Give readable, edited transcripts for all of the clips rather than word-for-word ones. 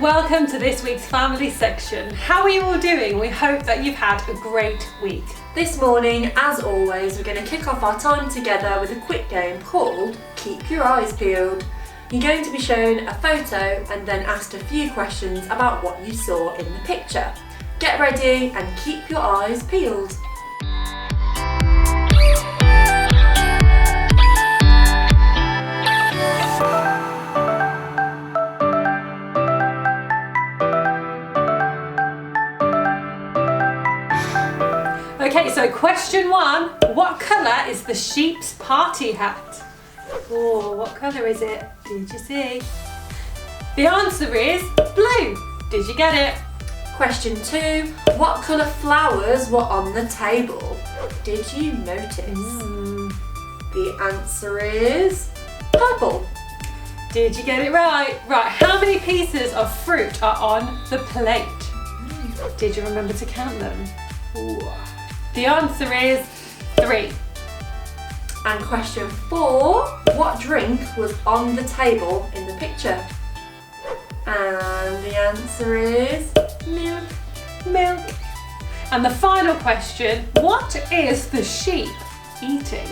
welcome to this week's family section. How are you all doing? We hope that you've had a great week. This morning, as always, we're going to kick off our time together with a quick game called Keep Your Eyes Peeled. You're going to be shown a photo and then asked a few questions about what you saw in the picture. Get ready and keep your eyes peeled. Okay, so question 1. What colour is the sheep's party hat? Oh, what colour is it? Did you see? The answer is blue. Did you get it? Question 2. What colour flowers were on the table? Did you notice? The answer is purple. Did you get it right? Right, how many pieces of fruit are on the plate? Did you remember to count them? Ooh. The answer is 3. And question 4, what drink was on the table in the picture? And the answer is milk. Milk. And the final question, what is the sheep eating?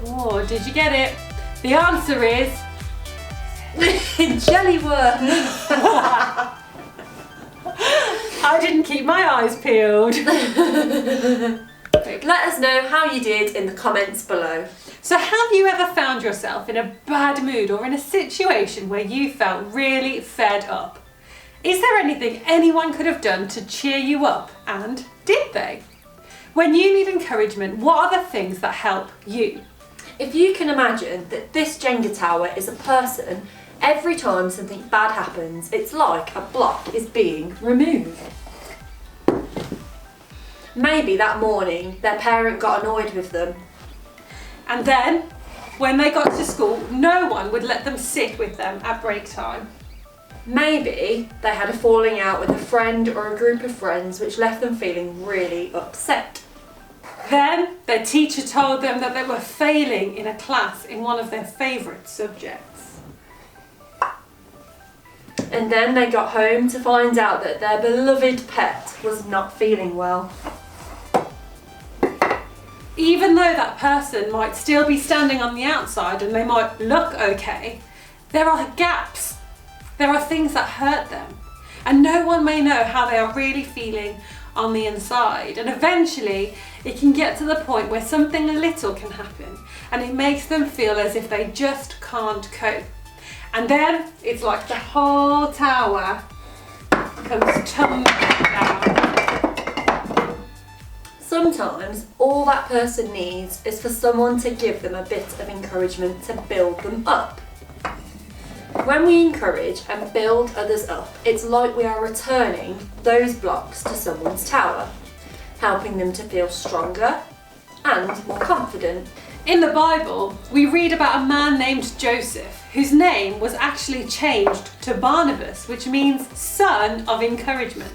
Oh, did you get it? The answer is jelly worm. I didn't keep my eyes peeled. Let us know how you did in the comments below. So have you ever found yourself in a bad mood or in a situation where you felt really fed up? Is there anything anyone could have done to cheer you up, and did they? When you need encouragement, what are the things that help you? If you can imagine that this Jenga tower is a person, every time something bad happens, it's like a block is being removed. Maybe that morning their parent got annoyed with them. And then, when they got to school, no one would let them sit with them at break time. Maybe they had a falling out with a friend or a group of friends which left them feeling really upset. Then, their teacher told them that they were failing in a class in one of their favourite subjects. And then they got home to find out that their beloved pet was not feeling well. Even though that person might still be standing on the outside and they might look okay, there are gaps. There are things that hurt them. And no one may know how they are really feeling on the inside. And eventually it can get to the point where something little can happen and it makes them feel as if they just can't cope. And then it's like the whole tower comes tumbling down. Sometimes all that person needs is for someone to give them a bit of encouragement to build them up. When we encourage and build others up, it's like we are returning those blocks to someone's tower, helping them to feel stronger and more confident. In the Bible, we read about a man named Joseph, whose name was actually changed to Barnabas, which means son of encouragement.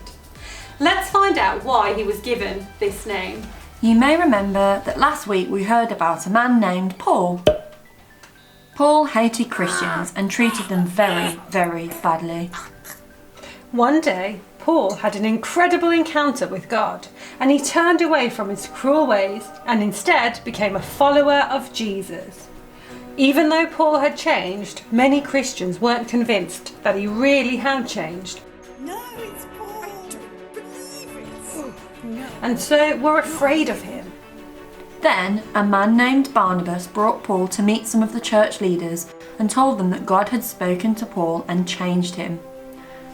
Let's find out why he was given this name. You may remember that last week we heard about a man named Paul. Paul hated Christians and treated them very, very badly. One day, Paul had an incredible encounter with God, and he turned away from his cruel ways and instead became a follower of Jesus. Even though Paul had changed, many Christians weren't convinced that he really had changed. No, it's Paul. I don't believe it. And so were afraid of him. Then a man named Barnabas brought Paul to meet some of the church leaders and told them that God had spoken to Paul and changed him.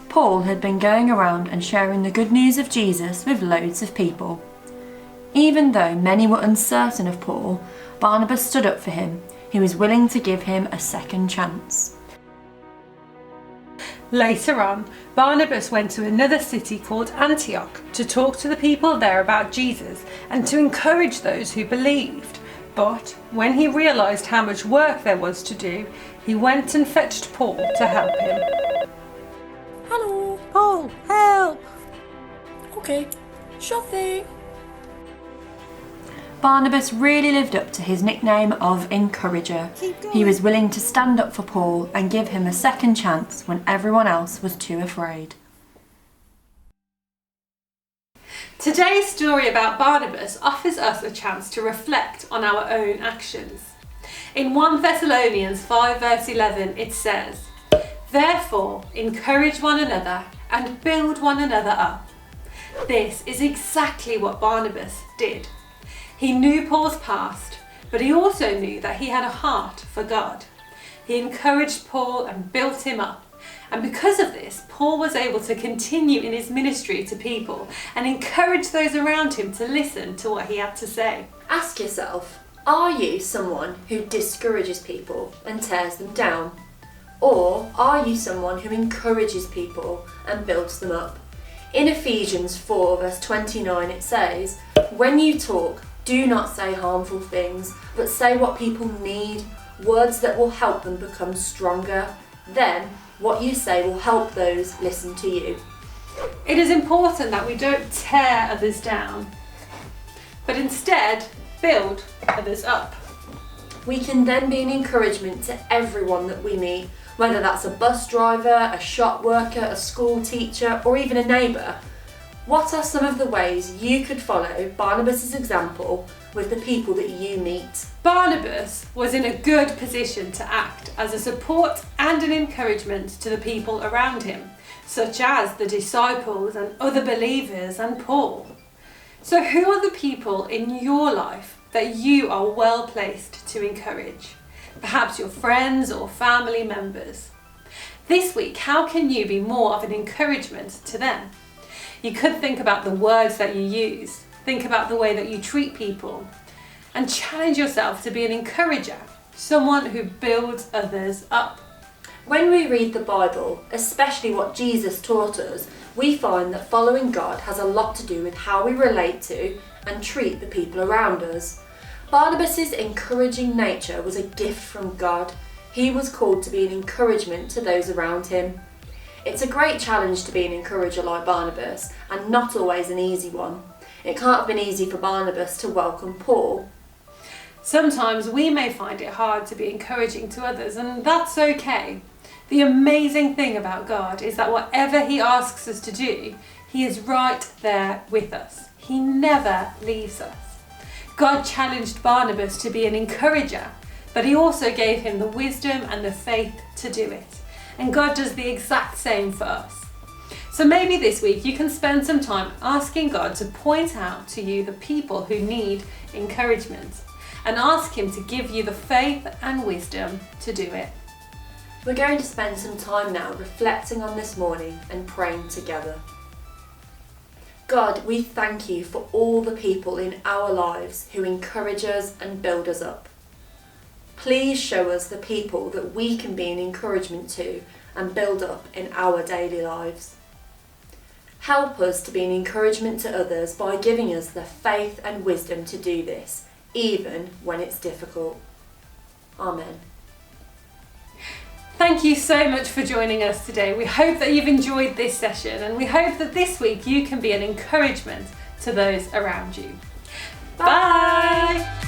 Paul had been going around and sharing the good news of Jesus with loads of people. Even though many were uncertain of Paul, Barnabas stood up for him. He was willing to give him a second chance. Later on, Barnabas went to another city called Antioch to talk to the people there about Jesus and to encourage those who believed. But when he realised how much work there was to do, he went and fetched Paul to help him. Hello. Paul, help! Okay, sure thing. Barnabas really lived up to his nickname of Encourager. Keep going. He was willing to stand up for Paul and give him a second chance when everyone else was too afraid. Today's story about Barnabas offers us a chance to reflect on our own actions. In 1 Thessalonians 5 verse 11 it says, "Therefore encourage one another and build one another up." This is exactly what Barnabas did. He knew Paul's past, but he also knew that he had a heart for God. He encouraged Paul and built him up. And because of this, Paul was able to continue in his ministry to people and encourage those around him to listen to what he had to say. Ask yourself, are you someone who discourages people and tears them down? Or are you someone who encourages people and builds them up? In Ephesians 4 verse 29 it says, "When you talk, do not say harmful things, but say what people need, words that will help them become stronger. Then what you say will help those listen to you." It is important that we don't tear others down, but instead build others up. We can then be an encouragement to everyone that we meet, whether that's a bus driver, a shop worker, a school teacher, or even a neighbour. What are some of the ways you could follow Barnabas' example with the people that you meet? Barnabas was in a good position to act as a support and an encouragement to the people around him, such as the disciples and other believers and Paul. So who are the people in your life that you are well placed to encourage? Perhaps your friends or family members. This week, how can you be more of an encouragement to them? You could think about the words that you use, think about the way that you treat people, and challenge yourself to be an encourager, someone who builds others up. When we read the Bible, especially what Jesus taught us, we find that following God has a lot to do with how we relate to and treat the people around us. Barnabas' encouraging nature was a gift from God. He was called to be an encouragement to those around him. It's a great challenge to be an encourager like Barnabas, and not always an easy one. It can't have been easy for Barnabas to welcome Paul. Sometimes we may find it hard to be encouraging to others, and that's okay. The amazing thing about God is that whatever he asks us to do, he is right there with us. He never leaves us. God challenged Barnabas to be an encourager, but he also gave him the wisdom and the faith to do it. And God does the exact same for us. So maybe this week you can spend some time asking God to point out to you the people who need encouragement, and ask him to give you the faith and wisdom to do it. We're going to spend some time now reflecting on this morning and praying together. God, we thank you for all the people in our lives who encourage us and build us up. Please show us the people that we can be an encouragement to and build up in our daily lives. Help us to be an encouragement to others by giving us the faith and wisdom to do this, even when it's difficult. Amen. Thank you so much for joining us today. We hope that you've enjoyed this session, and we hope that this week you can be an encouragement to those around you. Bye!